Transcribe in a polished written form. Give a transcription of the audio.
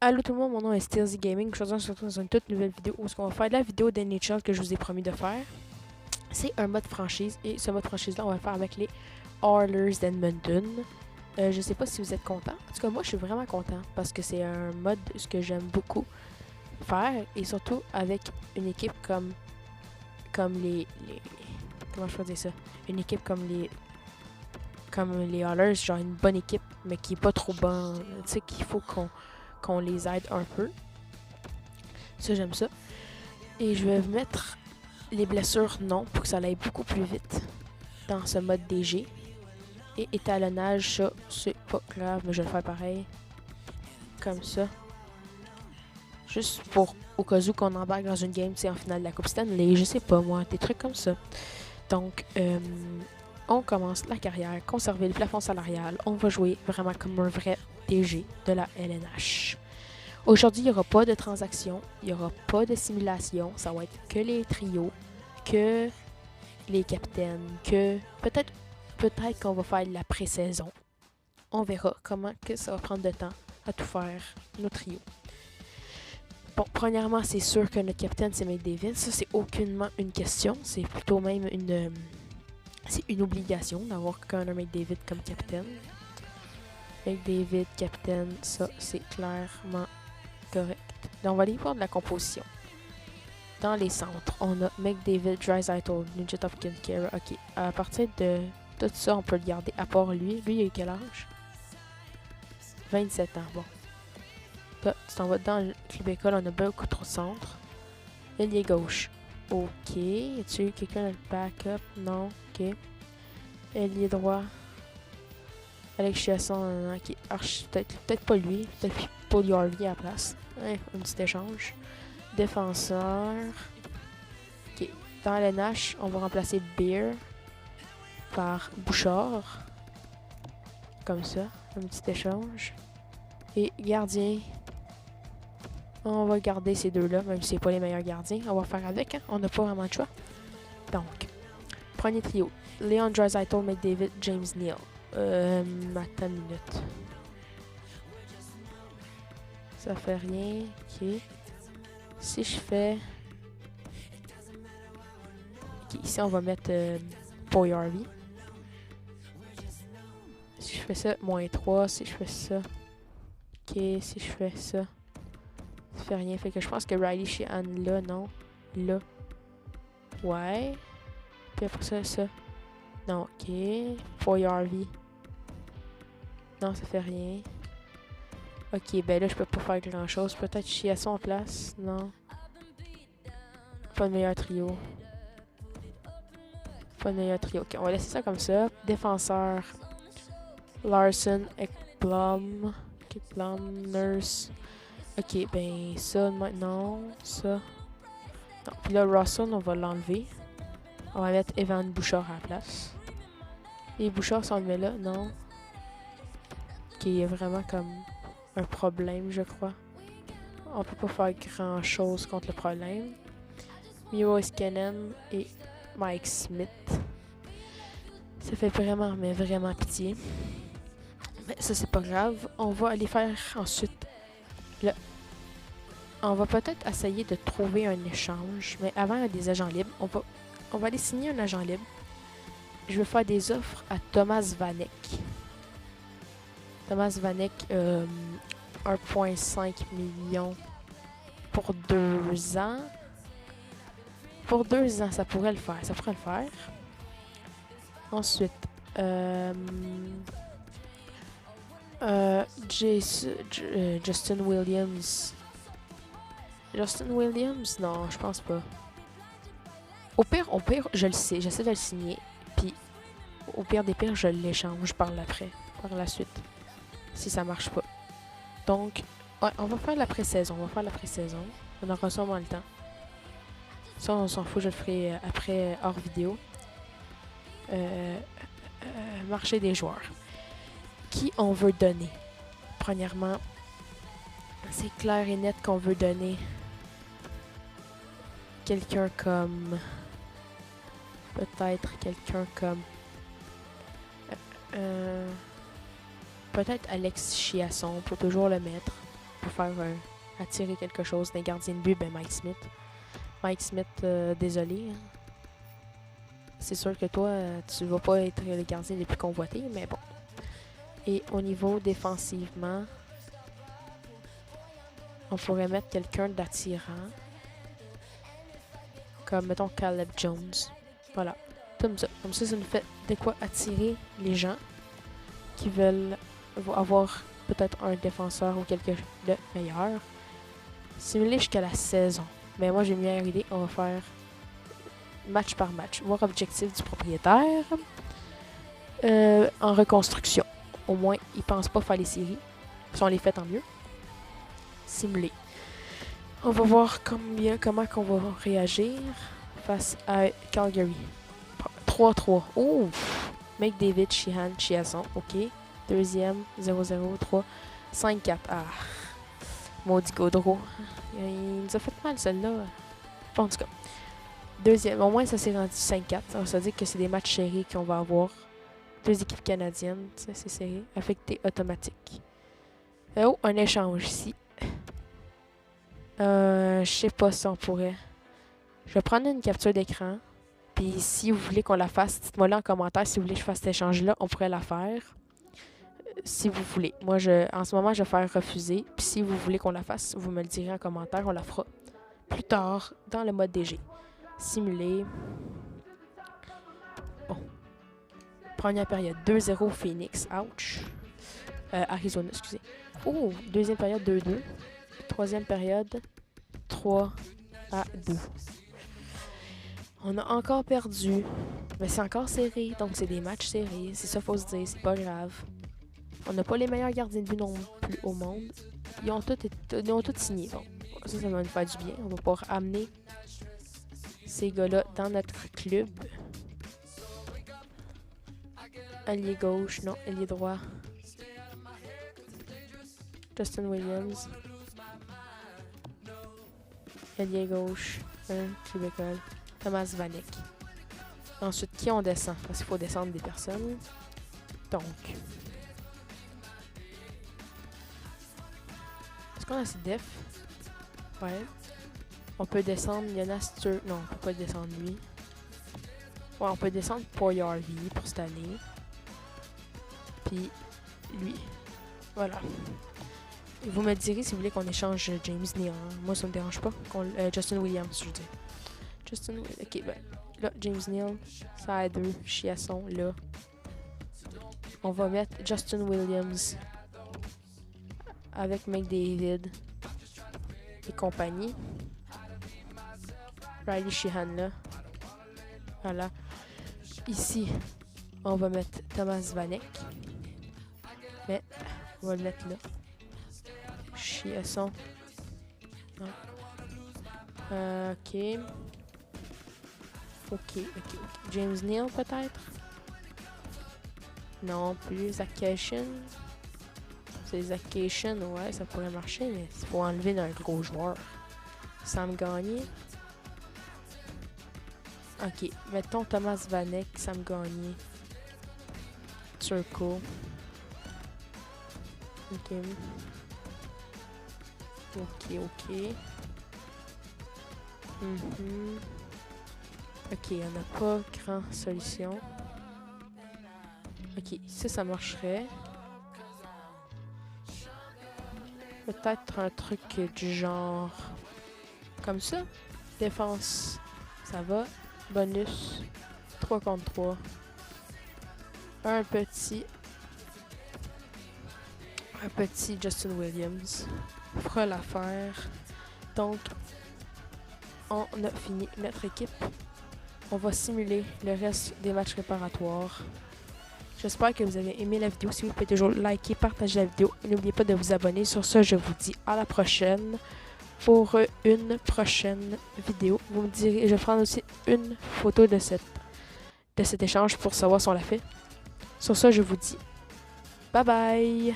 Allô tout le monde, mon nom est Steelsy Gaming. Aujourd'hui, on se retrouve dans une toute nouvelle vidéo où on va faire la vidéo d'NHL que je vous ai promis de faire. C'est un mode franchise et ce mode franchise-là, on va le faire avec les Oilers d'Edmonton. Je sais pas si vous êtes content. En tout cas, moi, je suis vraiment content parce que c'est un mode que j'aime beaucoup faire et surtout avec une équipe comme les comment je peux dire ça? Une équipe comme les Oilers, genre une bonne équipe, mais qui est pas trop bonne. Tu sais qu'il faut qu'on les aide un peu. Ça, j'aime ça. Et je vais mettre les blessures non pour que ça aille beaucoup plus vite dans ce mode DG. Et étalonnage, ça, c'est pas grave, mais je vais le faire pareil. Comme ça. Juste pour, au cas où qu'on embarque dans une game, c'est en finale de la Coupe Stanley, je sais pas moi, des trucs comme ça. Donc, on commence la carrière, conserver le plafond salarial. On va jouer vraiment comme un vrai DG de la LNH. Aujourd'hui, il n'y aura pas de transaction, il n'y aura pas de simulation, ça va être que les trios, que les capitaines, que peut-être qu'on va faire la pré-saison. On verra comment que ça va prendre de temps à tout faire, nos trios. Bon, premièrement, c'est sûr que notre capitaine, c'est McDavid. Ça, c'est aucunement une question, c'est plutôt même c'est une obligation d'avoir Connor McDavid comme capitaine. McDavid, capitaine, ça, c'est clairement correct. Donc, on va aller voir de la composition. Dans les centres, on a McDavid, Draisaitl, Nugent Hopkins, Kara. Ok, à partir de tout ça, on peut le garder. À part lui. Lui, il a quel âge? 27 ans, bon. Là, tu t'en vas dans le club école, on a beaucoup trop de centres. Ailier gauche. Ok. Y a-tu quelqu'un dans le backup? Non. Ok. Ailier droit. Alex Chiasson, ok. Peut-être pas lui. Peut-être Paul Yarvie à la place. Ouais, un petit échange. Défenseur. Ok. Dans LNH, on va remplacer Beer par Bouchard. Comme ça. Un petit échange. Et gardien. On va garder ces deux-là, même si c'est pas les meilleurs gardiens. On va faire avec, hein? On n'a pas vraiment de choix. Donc, premier trio. Leon Draisaitl, McDavid, James Neal. Attends une minute. Ça fait rien. Ok. Si je fais... Ok, ici on va mettre Paul Yarvie. Si je fais ça, moins 3. Si je fais ça... Ok, si je fais ça... Ça fait rien. Fait que je pense que Riley Sheahan là, non? Là. Ouais. Puis après ça, ça. Non, ok. Paul Yarvie. Non, ça fait rien. Ok, ben là, je peux pas faire grand chose. Peut-être Chiasson en place. Non. Pas de meilleur trio. Pas de meilleur trio. Ok, on va laisser ça comme ça. Défenseur. Larson, Ekblom. Ekblom, Nurse. Ok, ben ça maintenant. Ça. Non, puis là, Russell, on va l'enlever. On va mettre Evan Bouchard à la place. Et Bouchard, si on le met là, non. Ok, il y a vraiment comme un problème, je crois. On peut pas faire grand chose contre le problème. Miro Iskanen et Mike Smith. Ça fait vraiment, mais vraiment pitié. Mais ça, c'est pas grave. On va aller faire ensuite on va peut-être essayer de trouver un échange. Mais avant, il y a des agents libres. On va aller signer un agent libre. Je vais faire des offres à Thomas Vanek. Thomas Vanek, 1,5 million pour 2 ans. Pour 2 ans, ça pourrait le faire. Ça pourrait le faire. Ensuite, Justin Williams. Justin Williams? Non, je pense pas. Au pire, je le sais. J'essaie de le signer. Puis, au pire des pires, je l'échange par la suite. Si ça marche pas. Donc, ouais, on va faire la pré-saison. On aura sûrement le temps. Ça, on s'en fout, je le ferai après hors vidéo. Marché des joueurs. Qui on veut donner? Premièrement, c'est clair et net qu'on veut donner quelqu'un comme... Peut-être quelqu'un comme... peut-être Alex Chiasson, on peut toujours le mettre. peut faire attirer quelque chose d'un gardien de but, ben Mike Smith. Mike Smith, désolé. Hein. C'est sûr que toi, tu vas pas être le gardien le plus convoité, mais bon. Et au niveau défensivement, on pourrait mettre quelqu'un d'attirant. Comme, mettons, Caleb Jones. Voilà. Comme ça. Comme ça nous fait de quoi attirer les gens qui veulent avoir peut-être un défenseur ou quelque chose de meilleur. Simuler jusqu'à la saison. Mais moi, j'ai une meilleure idée. On va faire match par match. Voir objectif du propriétaire. En reconstruction. Au moins, ils ne pensent pas faire les séries. Si on les fait, tant mieux. Simuler. On va voir comment qu'on va réagir face à Calgary. 3-3. Oh! McDavid, Sheehan, Chiasson. OK. Deuxième, 0-0, 3. 5-4. Ah! Maudit Gaudreau. Il nous a fait mal, celle-là. Bon, en tout cas. Deuxième. Au moins, ça s'est rendu 5-4. Ça veut dire que c'est des matchs serrés qu'on va avoir. Deux équipes canadiennes. Ça, c'est serré. Affecté automatique. Oh, un échange ici. Je sais pas si on pourrait. Je vais prendre une capture d'écran. Puis si vous voulez qu'on la fasse, dites-moi là en commentaire si vous voulez que je fasse cet échange-là. On pourrait la faire. Si vous voulez. Moi, en ce moment, je vais faire refuser. Puis si vous voulez qu'on la fasse, vous me le direz en commentaire. On la fera plus tard dans le mode DG. Simuler. Bon. Première période, 2-0 Phoenix. Ouch. Arizona, excusez. Oh, deuxième période, 2-2. Troisième période, 3-2. On a encore perdu. Mais c'est encore serré, donc c'est des matchs serrés. C'est ça, faut se dire, c'est pas grave. On n'a pas les meilleurs gardiens de but non plus au monde. Ils ont tous signé. Bon, ça va nous faire du bien. On va pouvoir amener ces gars-là dans notre club. Allié gauche, non, allié droit. Justin Williams. Allié gauche, Québécois. Thomas Vanek. Ensuite, qui on descend? Parce qu'il faut descendre des personnes. Donc. Est-ce qu'on a assez de def? Ouais. On peut descendre Jonas Tur... Non, on peut pas descendre lui. Ouais, on peut descendre Poirier pour cette année. Puis lui. Voilà. Et vous me direz si vous voulez qu'on échange James Neal. Moi, ça me dérange pas. Justin Williams, je veux dire. Justin Williams. Ok, ben. Là, James Neal. Ça a 2. Chiasson, là. On va mettre Justin Williams. Avec McDavid. Et compagnie. Riley Sheehan, là. Voilà. Ici, on va mettre Thomas Vanek. Mais, on va le mettre là. Chiasson. Ok. Ok. James Neal, peut-être? Non plus. Zacation. C'est Zacation, ouais, ça pourrait marcher, mais il faut enlever d'un gros joueur. Sam Gagné. Ok, mettons Thomas Vanek, Sam Gagné. Turco. Ok. Ok, on n'a pas grand solution. Ok, ça marcherait. Peut-être un truc du genre comme ça. Défense, ça va. Bonus, 3 contre 3. Un petit Justin Williams fera l'affaire. Donc, on a fini notre équipe. On va simuler le reste des matchs préparatoires. J'espère que vous avez aimé la vidéo. Si vous pouvez toujours liker, partager la vidéo. N'oubliez pas de vous abonner. Sur ce, je vous dis à la prochaine pour une prochaine vidéo. Vous me direz, je vais prendre aussi une photo de cet échange pour savoir si on l'a fait. Sur ce, je vous dis bye bye!